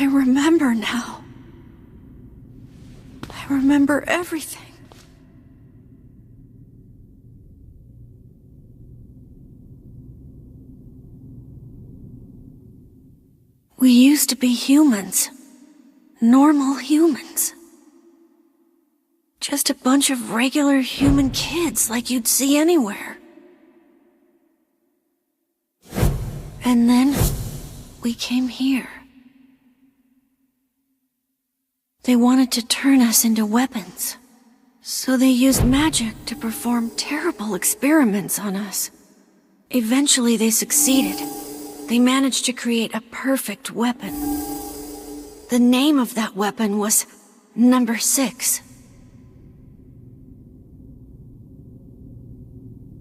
I remember now. I remember everything. We used to be humans. Normal humans. Just a bunch of regular human kids like you'd see anywhere. And then, we came here. They wanted to turn us into weapons. So they used magic to perform terrible experiments on us. Eventually they succeeded. They managed to create a perfect weapon. The name of that weapon was Number 6.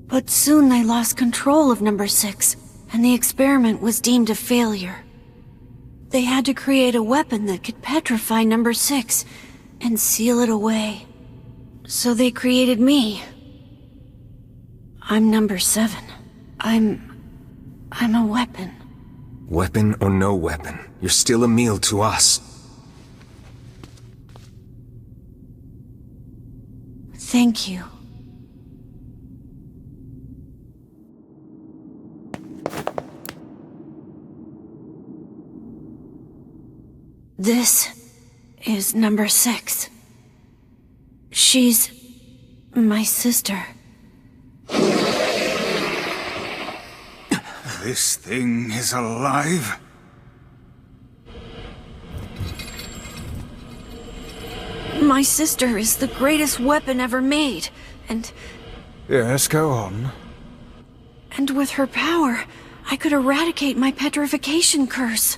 But soon they lost control of Number 6, and the experiment was deemed a failure. They had to create a weapon that could petrify Number 6 and seal it away. So they created me. I'm Number 7. I'm a weapon. Weapon or no weapon, you're still a meal to us. Thank you. This is Number 6. She's my sister. This thing is alive? My sister is the greatest weapon ever made, and Yes, go on. And with her power, I could eradicate my petrification curse.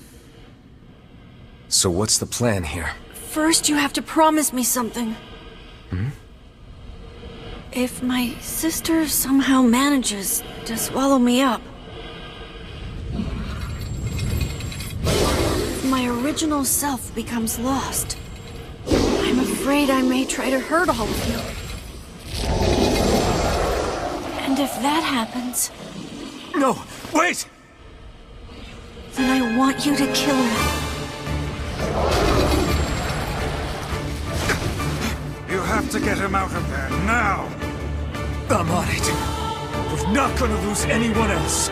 So what's the plan here? First, you have to promise me something. If my sister somehow manages to swallow me up, my original self becomes lost. I'm afraid I may try to hurt all of you. And if that happens... No, wait! Then I want you to kill me. You have to get him out of there, now! I'm on it. We're not gonna lose anyone else.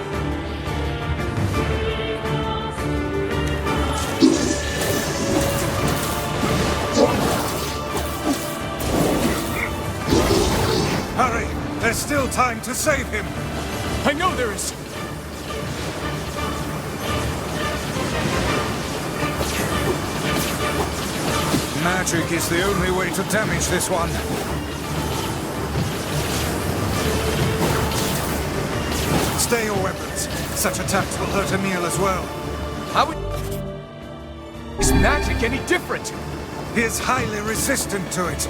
Hurry! There's still time to save him! I know there is. Magic is the only way to damage this one. Stay your weapons. Such attacks will hurt Emil as well. How is magic any different? He is highly resistant to it.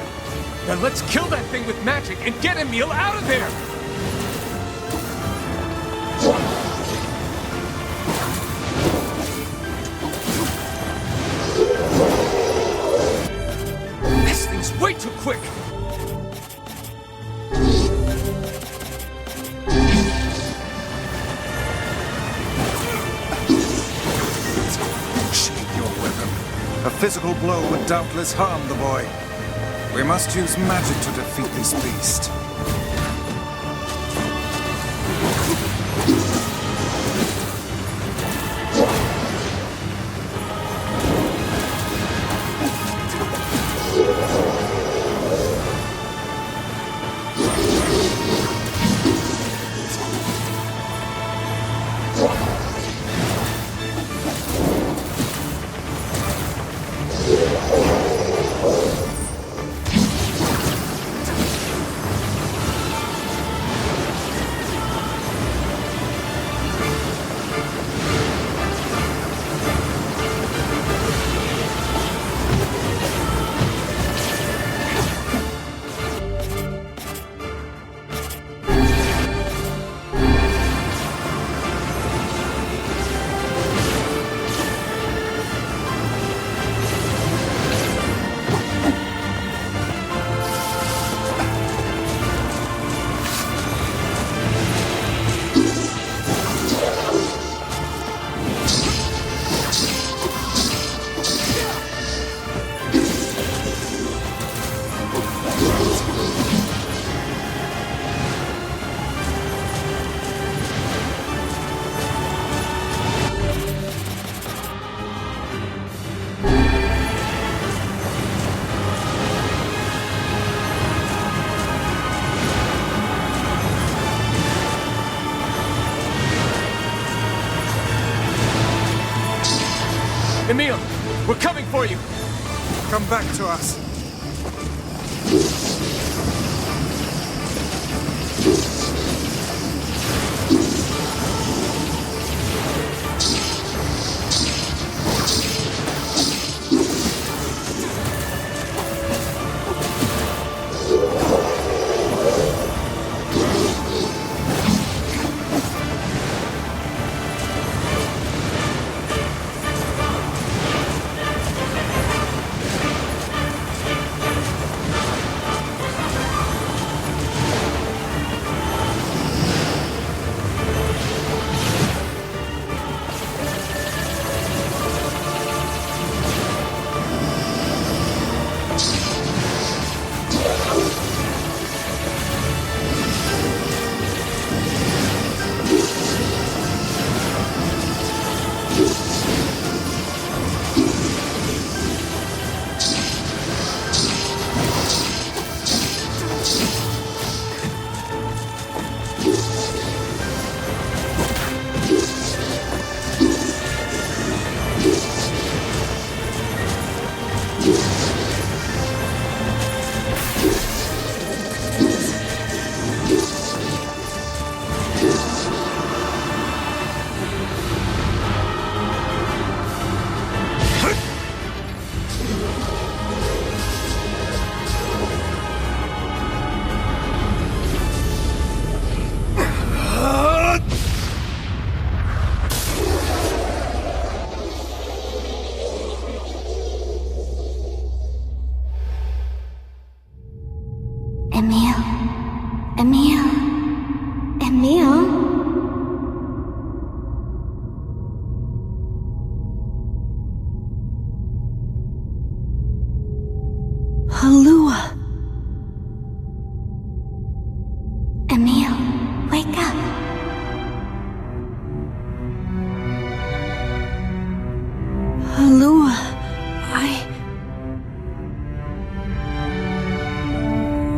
Then let's kill that thing with magic and get Emil out of there! quick! Sheathe your weapon. A physical blow would doubtless harm the boy. We must use magic to defeat this beast. Emil, we're coming for you! Come back to us.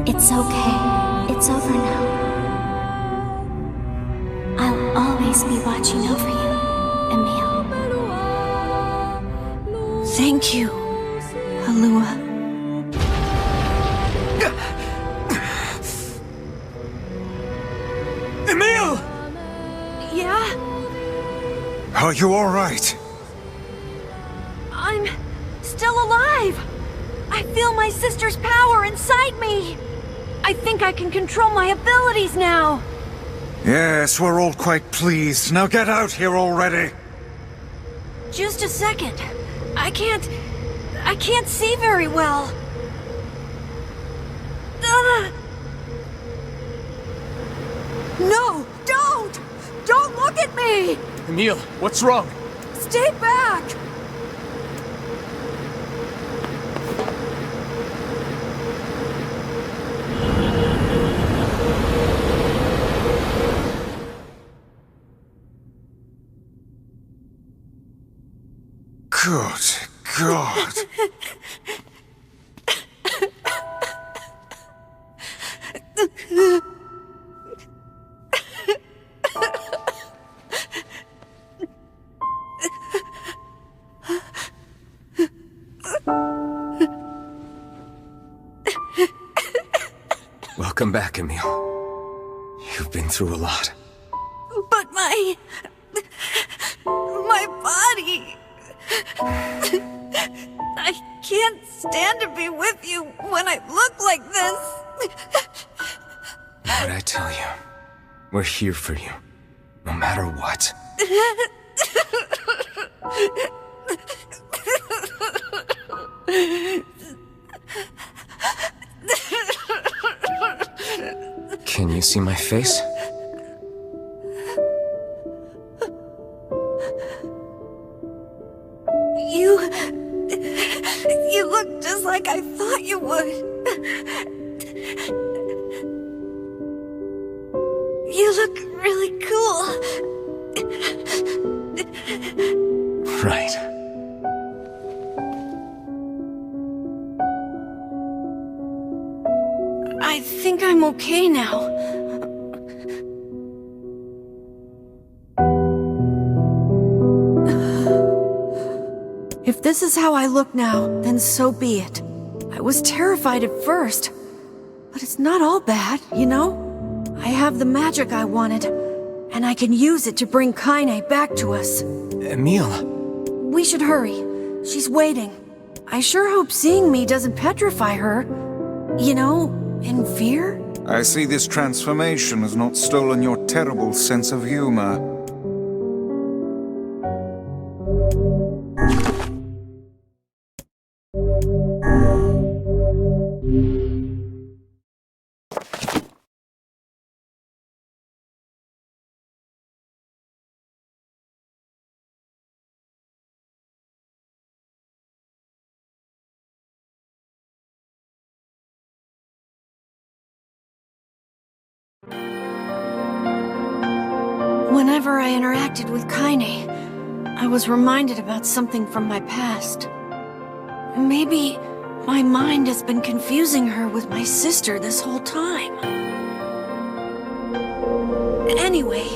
It's okay. It's over now. I'll always be watching over you, Emil. Thank you, Halua. Emil! Yeah? Are you all right? I'm still alive! I feel my sister's power inside me! I think I can control my abilities now! Yes, we're all quite pleased. Now get out here already! Just a second. I can't see very well. No! Don't! Don't look at me! Emil, what's wrong? Stay back! Good God. Welcome back, Emil. You've been through a lot. But my body... I can't stand to be with you when I look like this. What'd I tell you? We're here for you, no matter what. Can you see my face? You look just like I thought you would. You look really cool. Right. I think I'm okay now. If this is how I look now, then so be it. I was terrified at first, but it's not all bad, you know? I have the magic I wanted, and I can use it to bring Kaine back to us. Emil. We should hurry. She's waiting. I sure hope seeing me doesn't petrify her. You know, in fear? I see this transformation has not stolen your terrible sense of humor. Whenever I interacted with Kaine, I was reminded about something from my past. Maybe my mind has been confusing her with my sister this whole time. Anyway...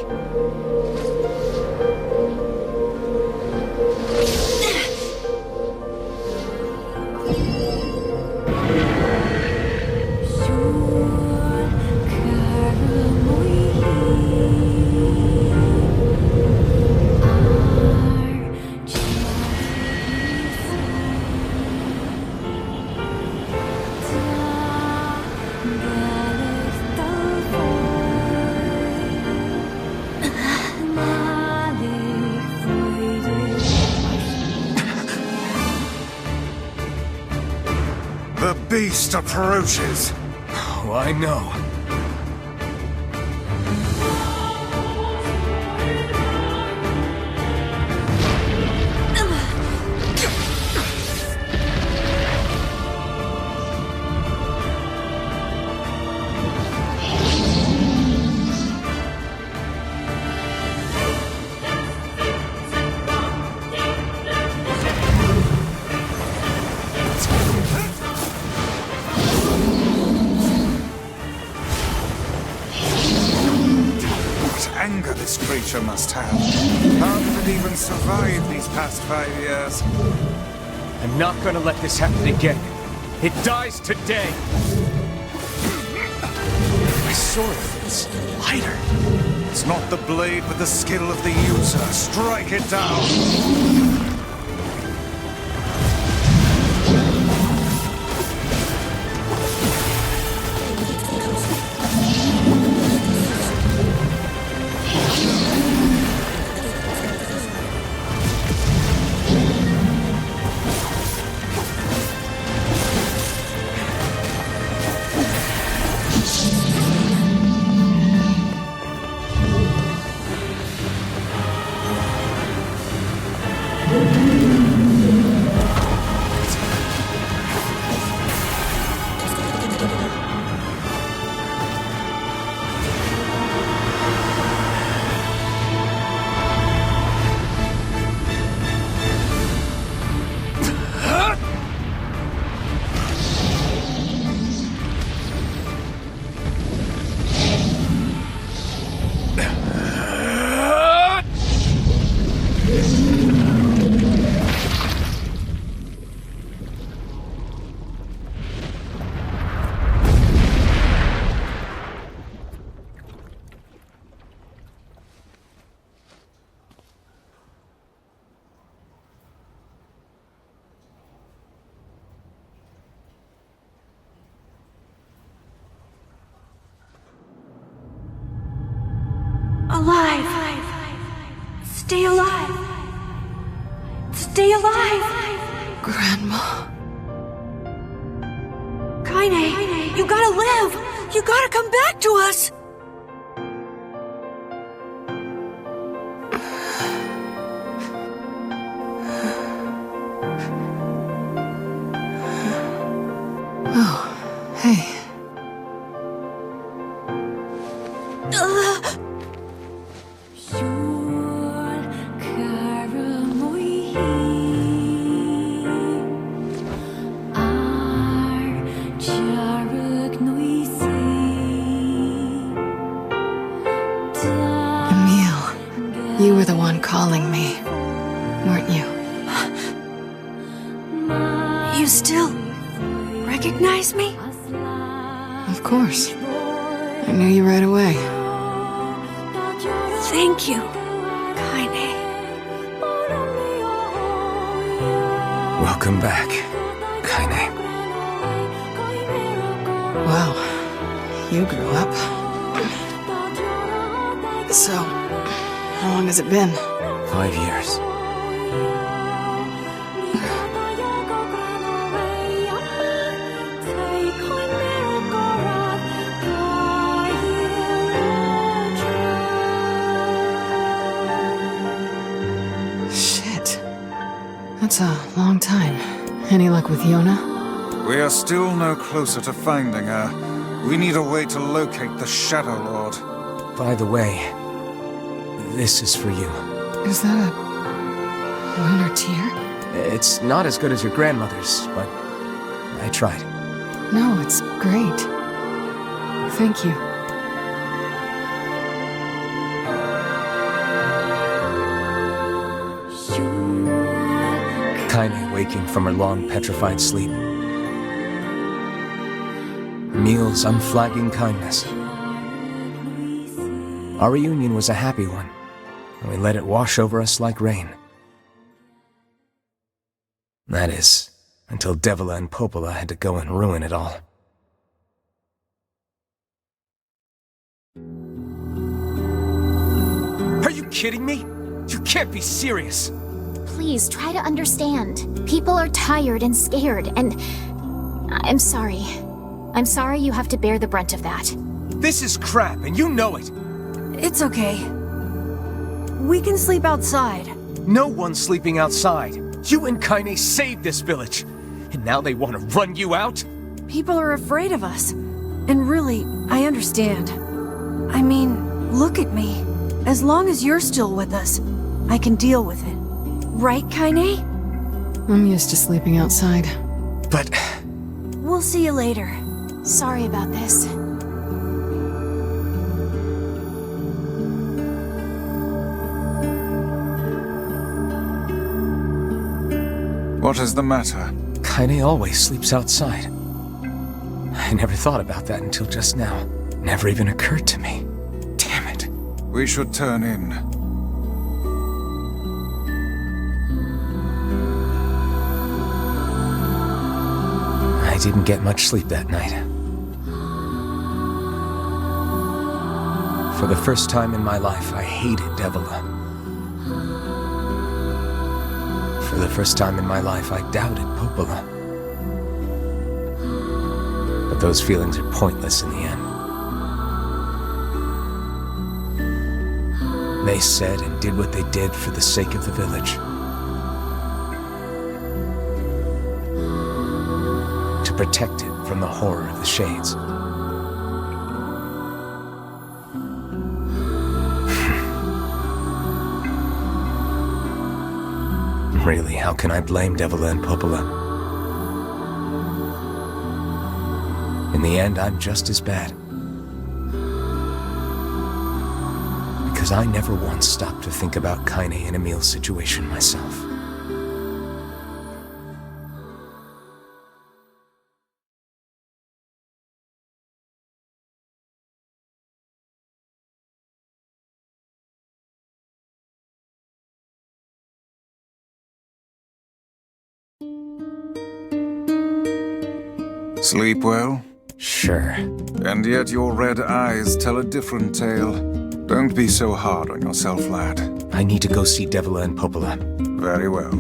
The beast approaches. Oh, I know. Anger this creature must have. How did it even survive these past 5 years? I'm not gonna let this happen again. It dies today. My sword feels lighter. It's not the blade, but the skill of the user. Strike it down! Alive! Stay alive! Stay alive! Grandma. Kaine, you gotta live! You gotta come back to us! Oh, hey. You were the one calling me, weren't you? You still recognize me? Of course. I knew you right away. Thank you, Kaine. Welcome back, Kaine. Wow, you grew up. So, how long has it been? 5 years. Shit. That's a long time. Any luck with Yona? We are still no closer to finding her. We need a way to locate the Shadow Lord. By the way, this is for you. Is that a lunar tear? It's not as good as your grandmother's, but I tried. No, it's great. Thank you. Kaine waking from her long petrified sleep. Emil's unflagging kindness. Our reunion was a happy one, and we let it wash over us like rain. That is, until Devila and Popola had to go and ruin it all. Are you kidding me? You can't be serious! Please, try to understand. People are tired and scared, and... I'm sorry. I'm sorry you have to bear the brunt of that. This is crap, and you know it! It's okay. We can sleep outside. No one's sleeping outside. You and Kaine saved this village, and now they want to run you out? People are afraid of us. And really, I understand. I mean, look at me. As long as you're still with us, I can deal with it. Right, Kaine? I'm used to sleeping outside. But... We'll see you later. Sorry about this. What is the matter? Kaine always sleeps outside. I never thought about that until just now. Never even occurred to me. Damn it. We should turn in. I didn't get much sleep that night. For the first time in my life, I hated Devila. For the first time in my life, I doubted Popola. But those feelings are pointless in the end. They said and did what they did for the sake of the village. To protect it from the horror of the Shades. Really, how can I blame Devila and Popola? In the end, I'm just as bad. Because I never once stopped to think about Kaine and Emil's situation myself. Sleep well? Sure. And yet your red eyes tell a different tale. Don't be so hard on yourself, lad. I need to go see Devila and Popola. Very well.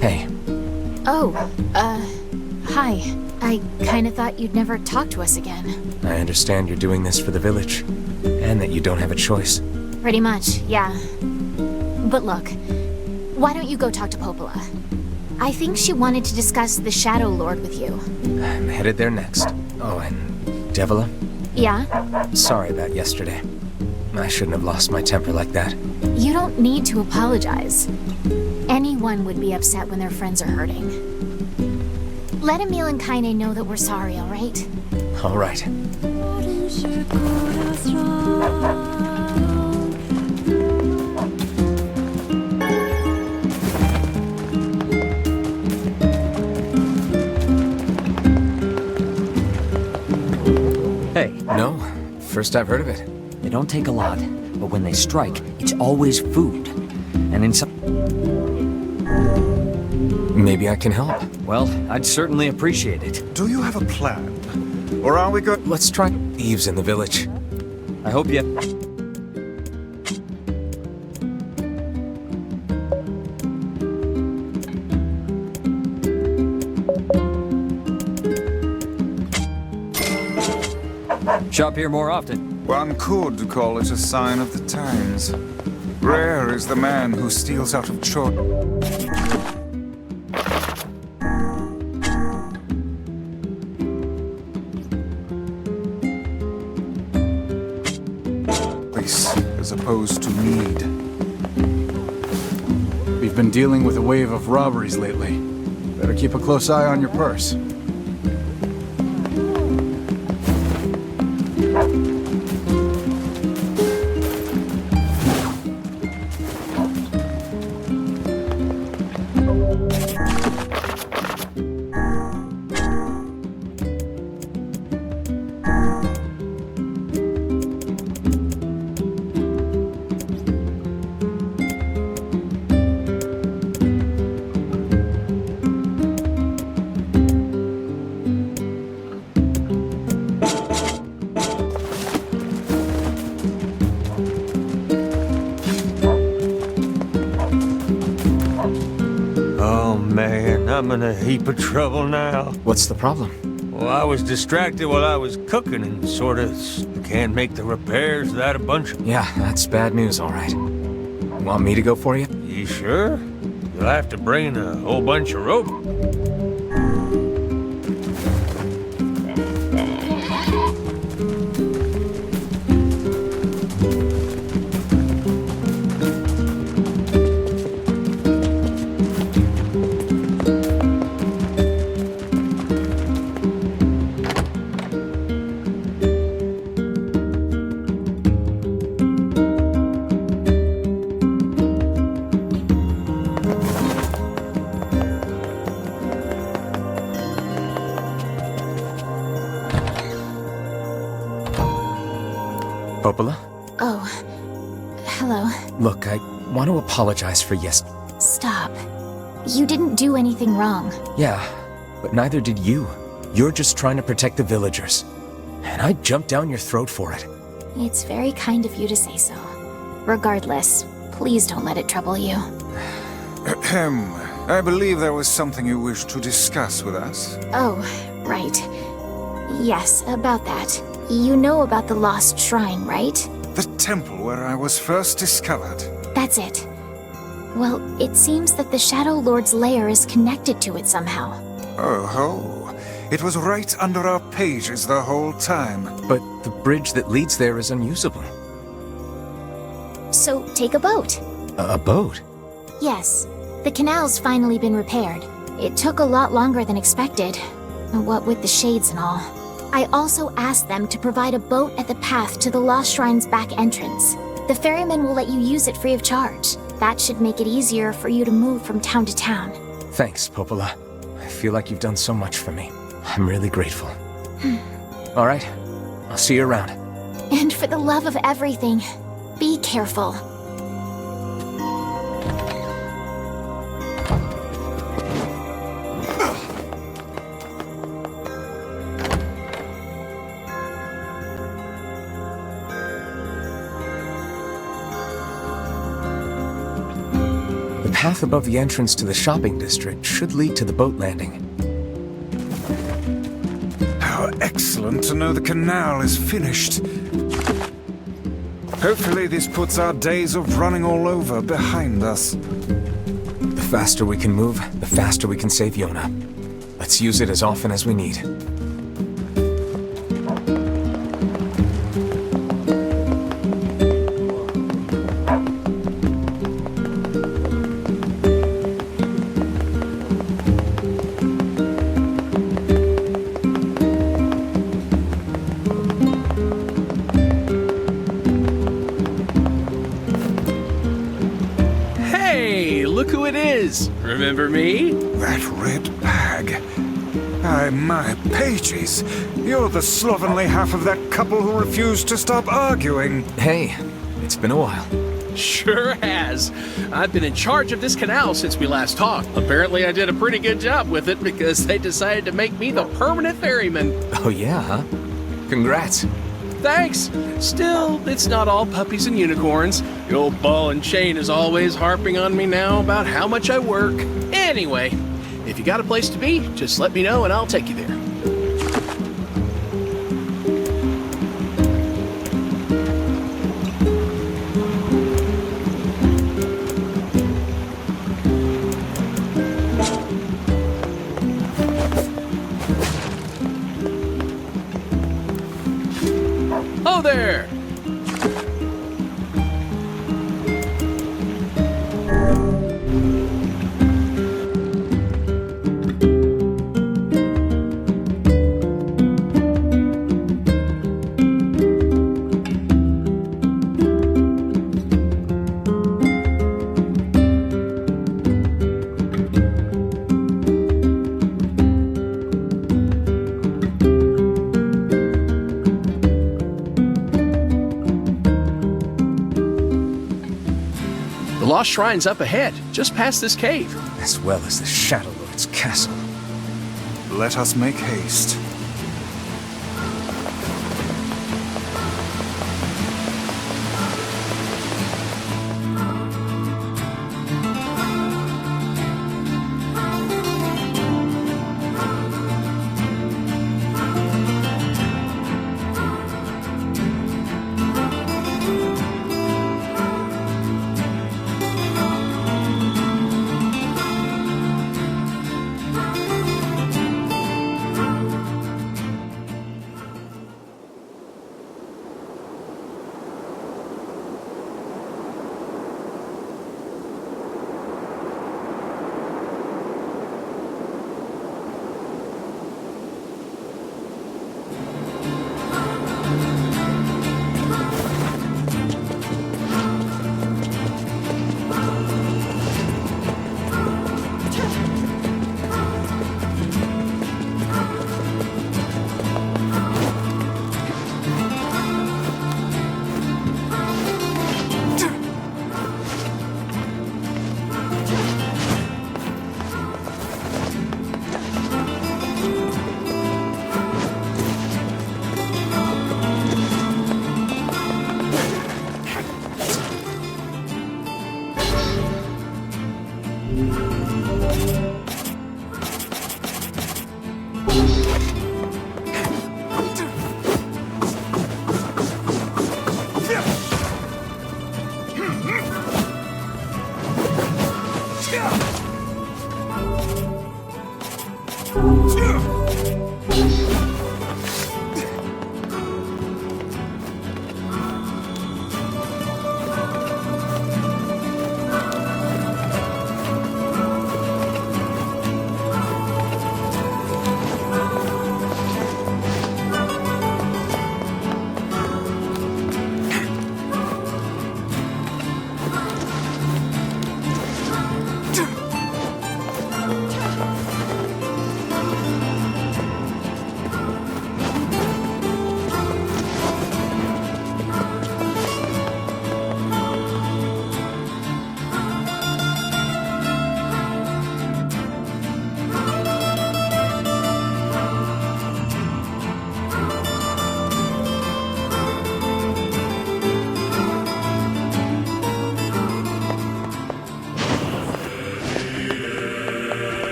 Hey. Oh, hi. I kinda thought you'd never talk to us again. I understand you're doing this for the village, and that you don't have a choice. Pretty much, yeah. But look, why don't you go talk to Popola? I think she wanted to discuss the Shadow Lord with you. I'm headed there next. Oh, and Devila? Yeah? Sorry about yesterday. I shouldn't have lost my temper like that. You don't need to apologize. Anyone would be upset when their friends are hurting. Let Emil and Kaine know that we're sorry, alright? All right. Hey, No, first I've heard of it. they don't take a lot, but when they strike, it's always food. And in some... Maybe I can help. Well, I'd certainly appreciate it. Do you have a plan? Or are we good? Let's try thieves in the village. I hope you... Shop here more often. One could call it a sign of the times. Rare is the man who steals out of choice. As opposed to need. We've been dealing with a wave of robberies lately. Better keep a close eye on your purse. Man, I'm in a heap of trouble now. What's the problem? Well, I was distracted while I was cooking and sorta can't make the repairs without a bunch of... Yeah, that's bad news, all right. Want me to go for you? You sure? You'll have to bring a whole bunch of rope. Popola? Oh, hello. Look, I want to apologize for Stop. You didn't do anything wrong. Yeah, but neither did you. You're just trying to protect the villagers. And I jumped down your throat for it. It's very kind of you to say so. Regardless, please don't let it trouble you. Ahem. I believe there was something you wished to discuss with us. Oh, right. Yes, about that. You know about the lost shrine, right? The temple where I was first discovered. That's it. Well, it seems that the Shadow Lord's lair is connected to it somehow. Oh ho. It was right under our pages the whole time. But the bridge that leads there is unusable. So, take a boat. A boat? Yes. The canal's finally been repaired. It took a lot longer than expected. What with the shades and all. I also asked them to provide a boat at the path to the Lost Shrine's back entrance. The ferryman will let you use it free of charge. That should make it easier for you to move from town to town. Thanks, Popola. I feel like you've done so much for me. I'm really grateful. All right, I'll see you around. And for the love of everything, be careful. The path above the entrance to the shopping district should lead to the boat landing. How excellent to know the canal is finished. Hopefully this puts our days of running all over behind us. The faster we can move, the faster we can save Yona. Let's use it as often as we need. Remember me? That red bag. My pages. You're the slovenly half of that couple who refused to stop arguing. Hey, it's been a while. Sure has. I've been in charge of this canal since we last talked. Apparently I did a pretty good job with it because they decided to make me the permanent ferryman. Oh yeah, huh? Congrats. Thanks. Still, it's not all puppies and unicorns. The old ball and chain is always harping on me now about how much I work. Anyway, if you got a place to be, just let me know and I'll take you there. Oh there! The Lost Shrine's up ahead, just past this cave. As well as the Shadow Lord's castle. Let us make haste.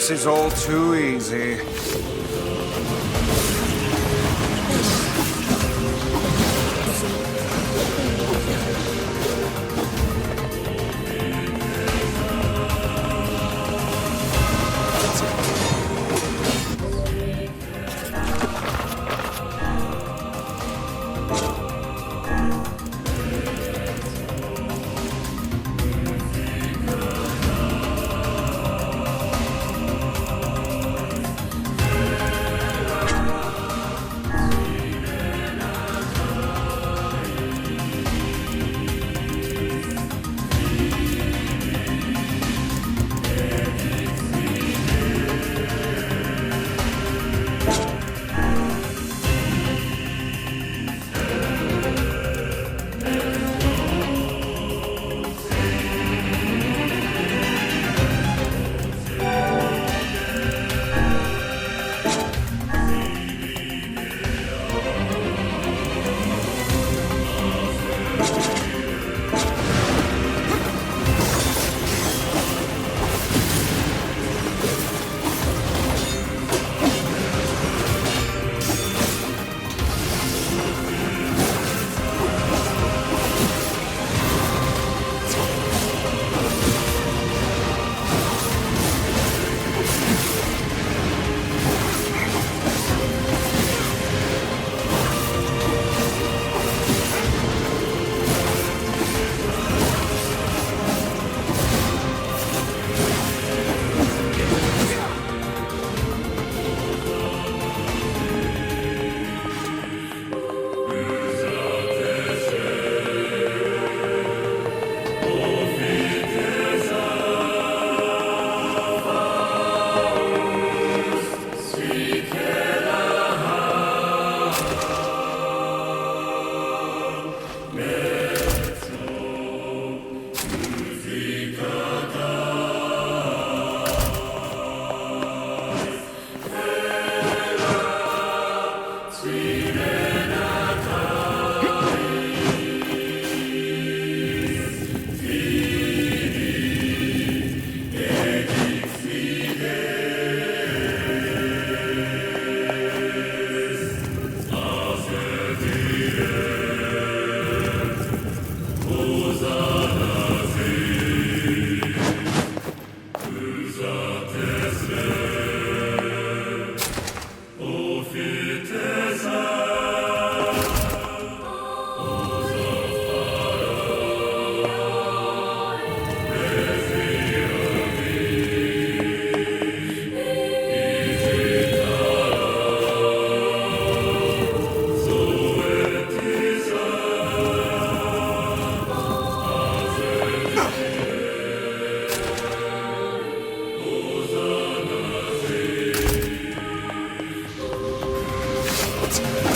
This is all too easy. it!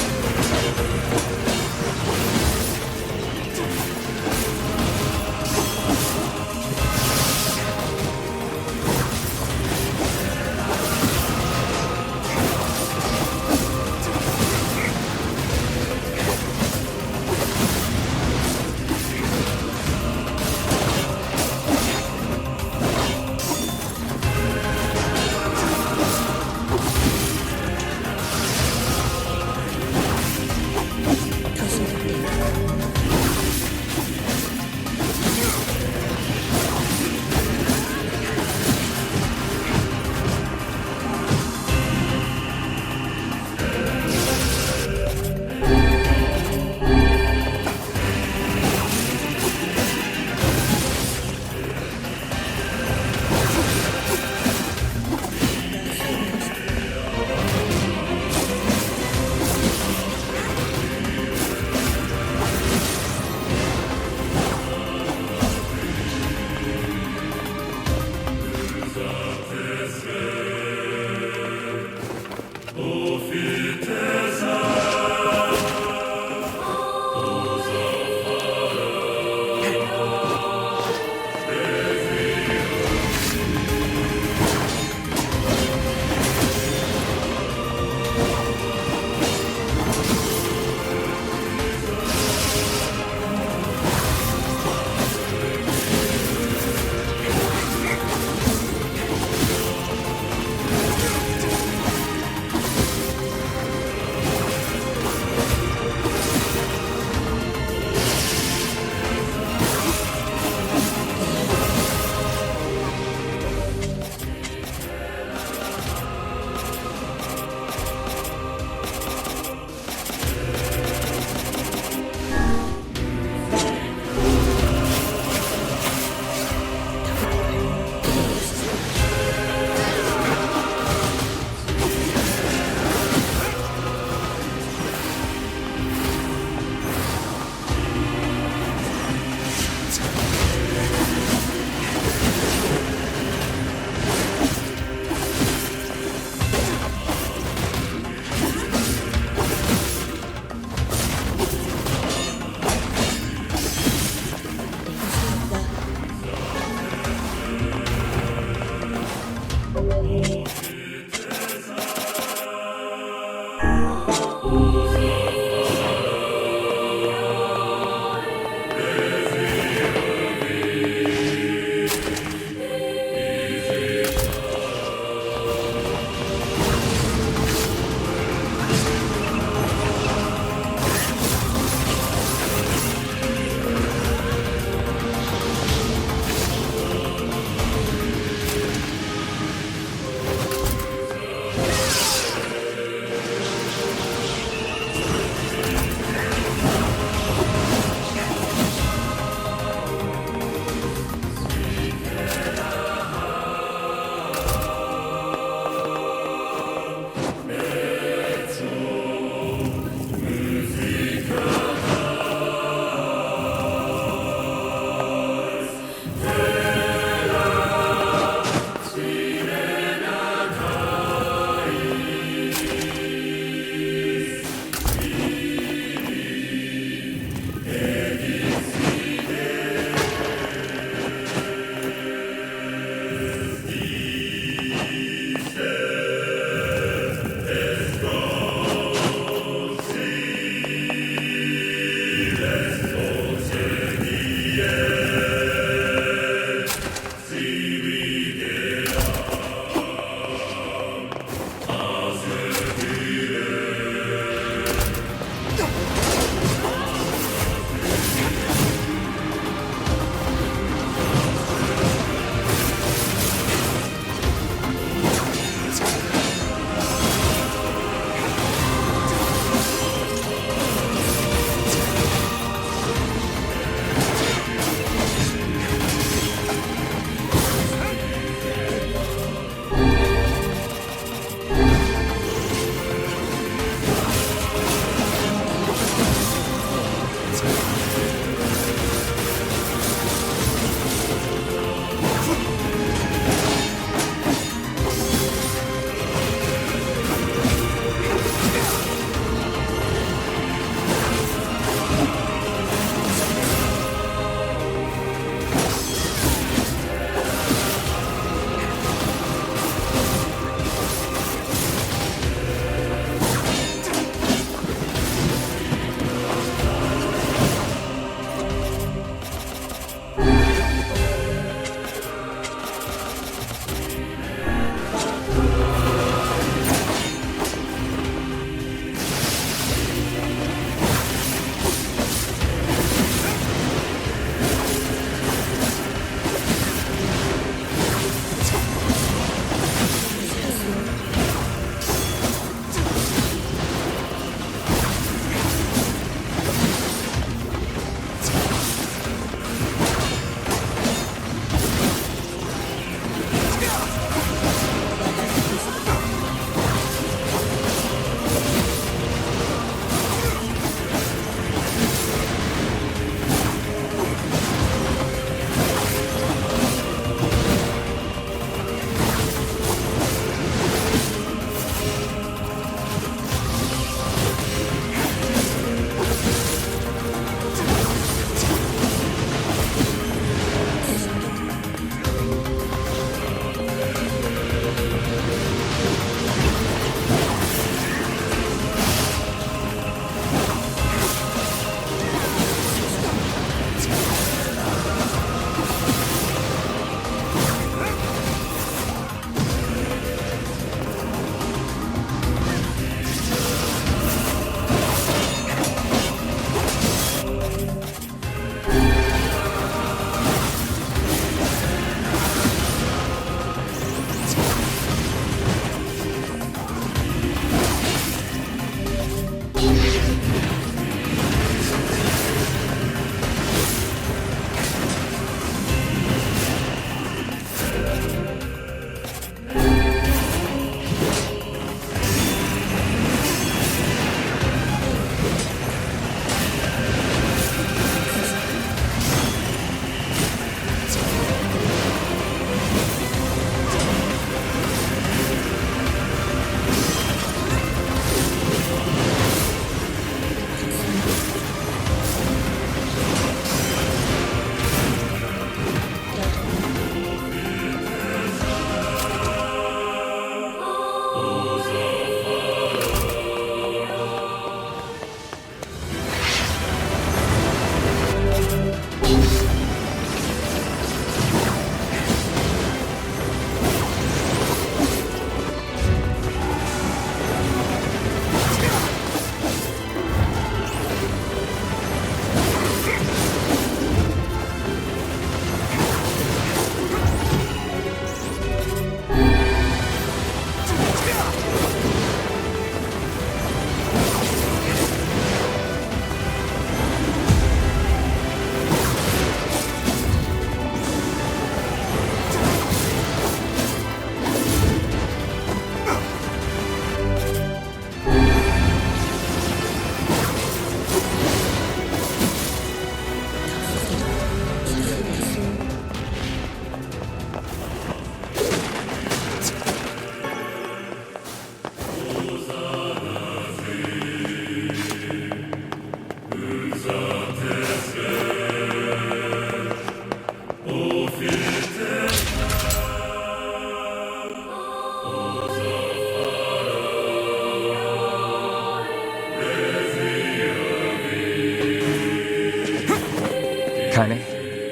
Kaine,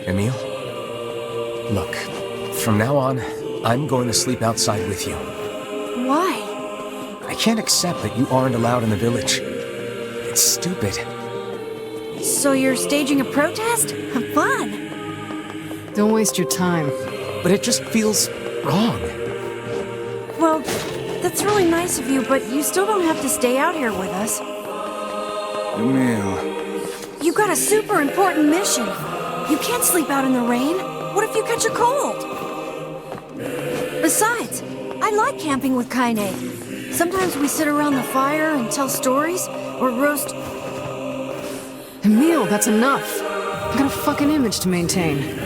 Emil, look, from now on, I'm going to sleep outside with you. Why? I can't accept that you aren't allowed in the village. It's stupid. So you're staging a protest? Fun! Don't waste your time. But it just feels wrong. Well, that's really nice of you, but you still don't have to stay out here with us. Emil. You got a super important mission. You can't sleep out in the rain. What if you catch a cold? Besides, I like camping with Kaine. Sometimes we sit around the fire and tell stories, or roast... Emil, that's enough. I got a fucking image to maintain.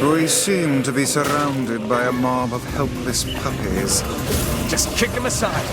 We seem to be surrounded by a mob of helpless puppies. Just kick him aside.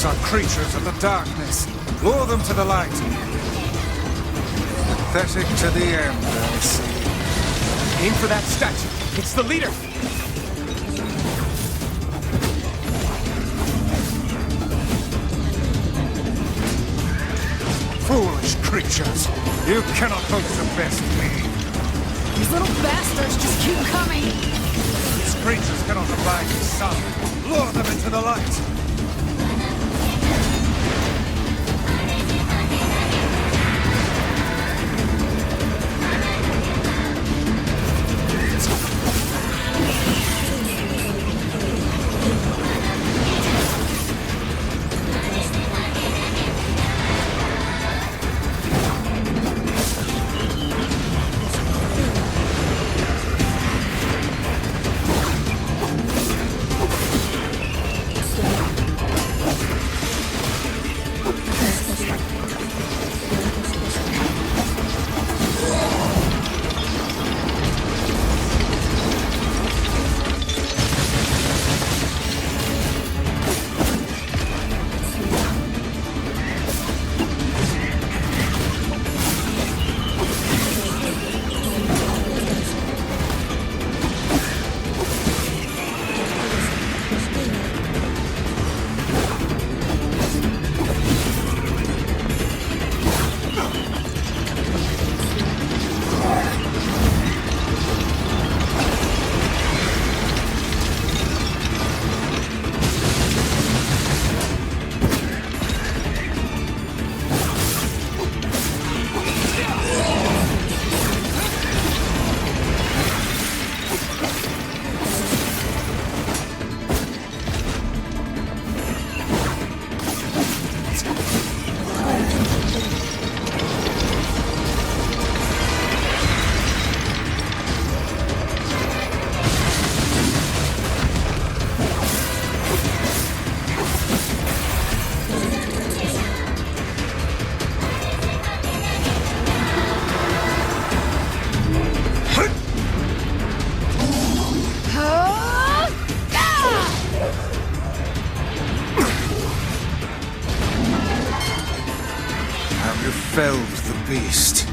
These are creatures of the darkness. Lure them to the light. Pathetic to the end, I see. Aim for that statue. It's the leader. Foolish creatures. You cannot hope to best me. These little bastards just keep coming. These creatures cannot abide the sun. Lure them into the light. Felled the beast.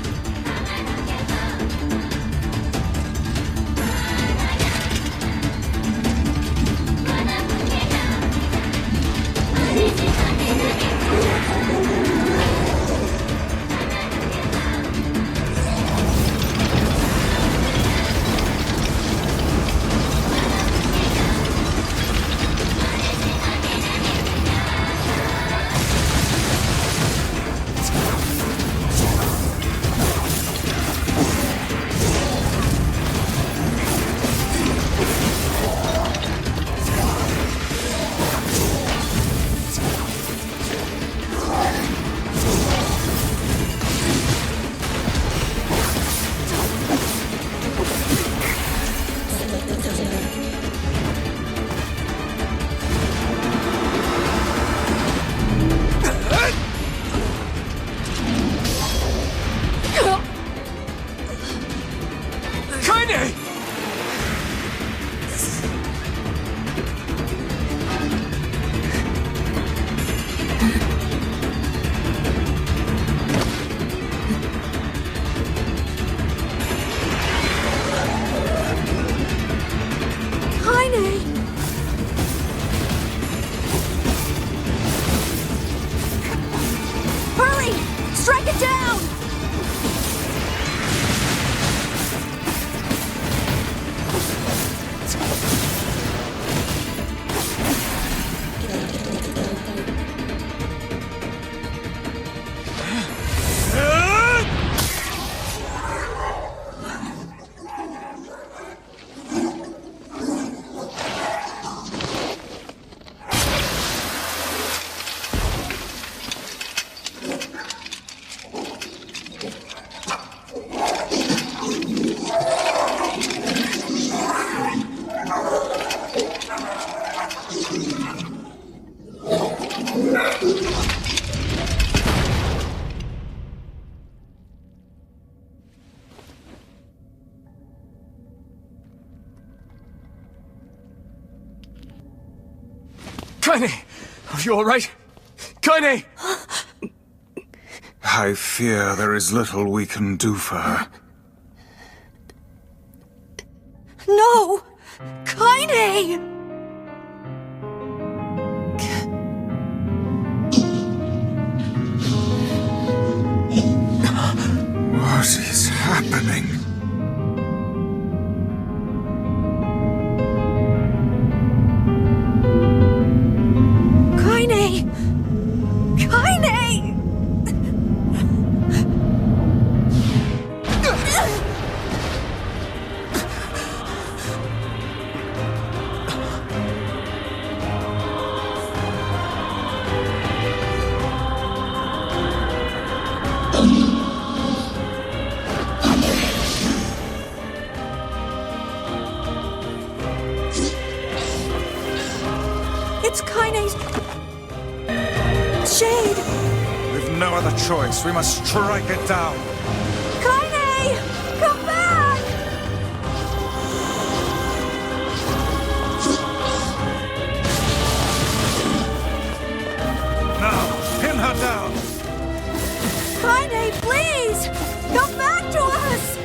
Kaine! Are you alright? Kaine! I fear there is little we can do for her. No! Kaine! What is happening? Kaine! Kaine! It's Kaine's shade. We've no other choice. We must strike it down. Kaine! Come back! Now, pin her down. Kaine, please! Come back to us!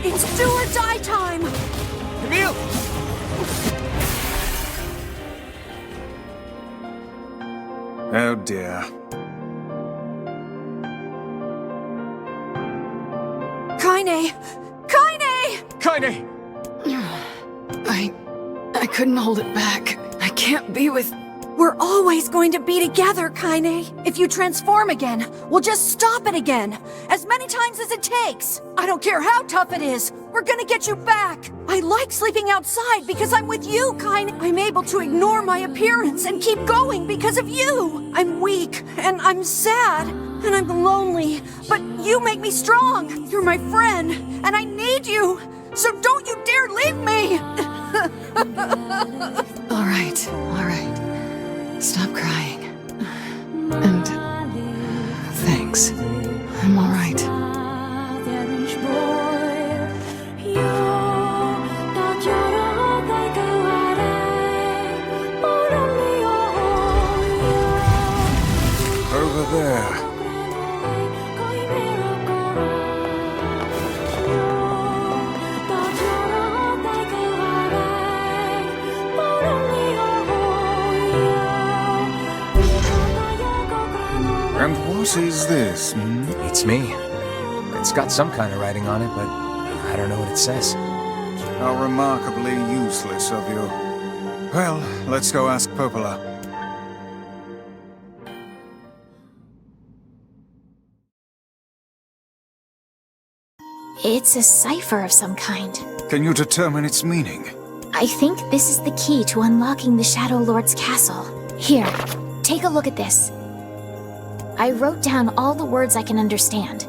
It's do or die time! Emil! Oh dear. Kaine! Kaine! Kaine! I couldn't hold it back. I can't be with... We're always going to be together, Kaine. If you transform again, we'll just stop it again. As many times as it takes. I don't care how tough it is. We're gonna get you back. I like sleeping outside because I'm with you, Kaine. I'm able to ignore my appearance and keep going because of you. I'm weak, and I'm sad, and I'm lonely. But you make me strong. You're my friend, and I need you. So don't you dare leave me! All right. Stop crying. And thanks. I'm all right. Over there. And what is this? It's me. It's got some kind of writing on it, but I don't know what it says. How remarkably useless of you. Well, let's go ask Popola. It's a cipher of some kind. Can you determine its meaning? I think this is the key to unlocking the Shadow Lord's castle. Here, take a look at this. I wrote down all the words I can understand.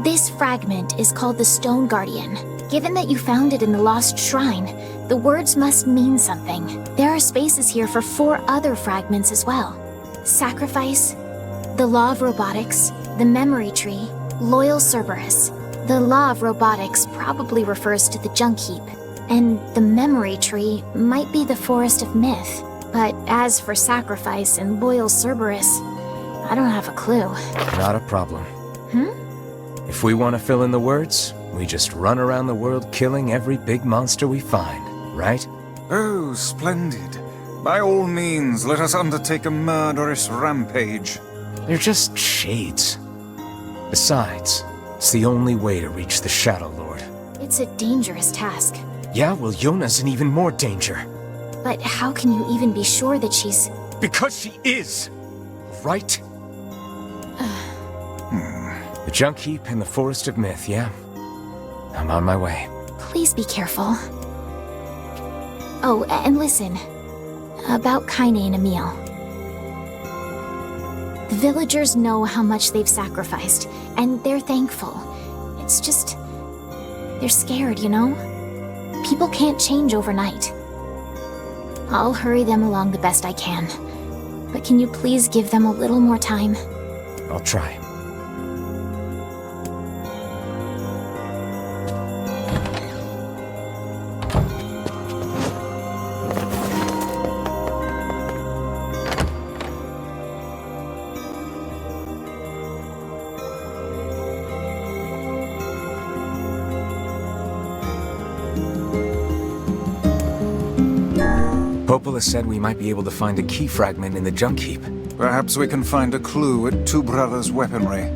This fragment is called the Stone Guardian. Given that you found it in the Lost Shrine, the words must mean something. There are spaces here for 4 other fragments as well. Sacrifice, the Law of Robotics, the Memory Tree, Loyal Cerberus. The Law of Robotics probably refers to the Junk Heap, and the Memory Tree might be the Forest of Myth. But as for Sacrifice and Loyal Cerberus, I don't have a clue. Not a problem. If we want to fill in the words, we just run around the world killing every big monster we find, right? Oh, splendid. By all means, let us undertake a murderous rampage. They're just shades. Besides, it's the only way to reach the Shadow Lord. It's a dangerous task. Yeah, well, Yona's in even more danger. But how can you even be sure that she's... Because she is! Right? The Junk Heap and the Forest of Myth, yeah? I'm on my way. Please be careful. Oh, and listen. About Kaine and Emil. The villagers know how much they've sacrificed, and they're thankful. It's just... they're scared, you know? People can't change overnight. I'll hurry them along the best I can. But can you please give them a little more time? I'll try. Popola said we might be able to find a key fragment in the junk heap. Perhaps we can find a clue at Two Brothers' weaponry.